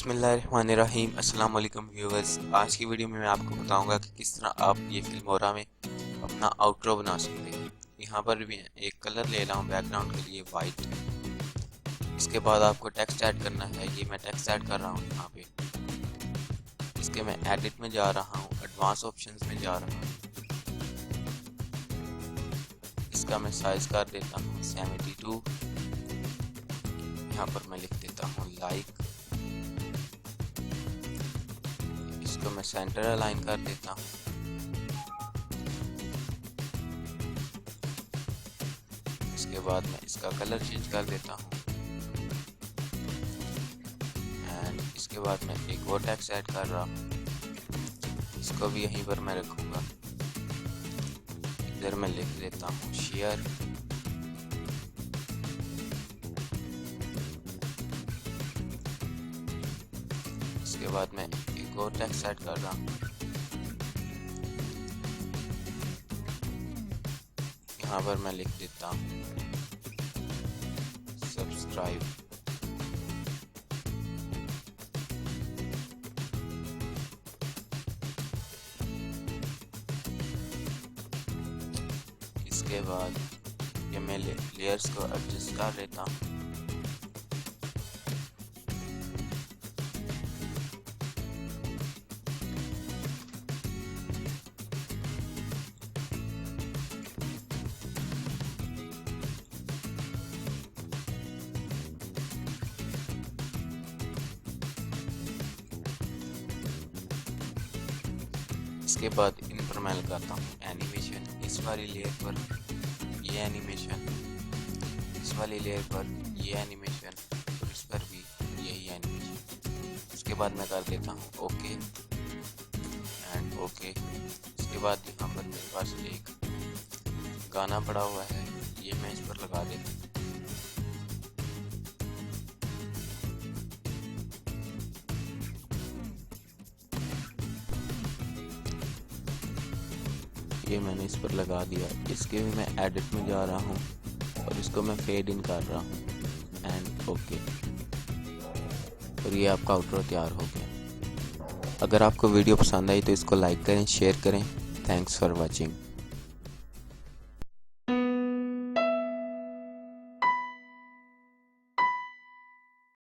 बिस्मिल्लाहिर्रहमानिर्रहीम। अस्सलाम वालेकुम व्यूअर्स। आज की वीडियो में मैं आपको बताऊंगा कि किस तरह आप ये फिल्मोरा में अपना आउटरो बना सकते हैं। यहाँ पर भी एक कलर ले रहा हूँ बैकग्राउंड के लिए वाइट। इसके बाद आपको टेक्स्ट ऐड करना है। ये मैं टेक्स्ट ऐड कर रहा हूँ यहाँ पे। इसके मैं एडिट में जा रहा हूँ, एडवांस ऑप्शंस में जा रहा हूँ। इसका मैं साइज कर देता हूँ 72। यहाँ पर मैं लिख देता हूँ लाइक। इसको मैं सेंटर अलाइन कर देता हूँ। इसके बाद मैं इसका कलर चेंज कर देता हूँ एंड इसके बाद मैं एक और टेक्स्ट ऐड कर रहा हूँ। इसको भी यहीं पर मैं रखूँगा। इधर मैं लिख देता हूँ शेयर। इसके बाद मैं एक और टेक्स्ट ऐड कर रहा हूँ। यहाँ पर मैं लिख देता हूँ सब्सक्राइब। इसके बाद ये मैं लेयर्स को एडजस्ट कर लेता हूँ। इसके बाद इन पर मैं लगाता हूँ एनिमेशन। इस वाली लेयर पर ये एनिमेशन, इस वाली लेयर पर ये एनिमेशन और इस पर भी यही एनिमेशन। उसके बाद मैं कर देता हूँ ओके एंड ओके। इसके बाद यहाँ पर मेरे पास एक गाना पड़ा हुआ है, ये मैं इस पर लगा देता हूँ। ये मैंने इस पर लगा दिया। इसके भी मैं एडिट में जा रहा हूँ और इसको मैं फेड इन कर रहा हूँ एंड ओके। और ये आपका आउटरो तैयार हो गया। अगर आपको वीडियो पसंद आई तो इसको लाइक करें, शेयर करें। Thanks for watching.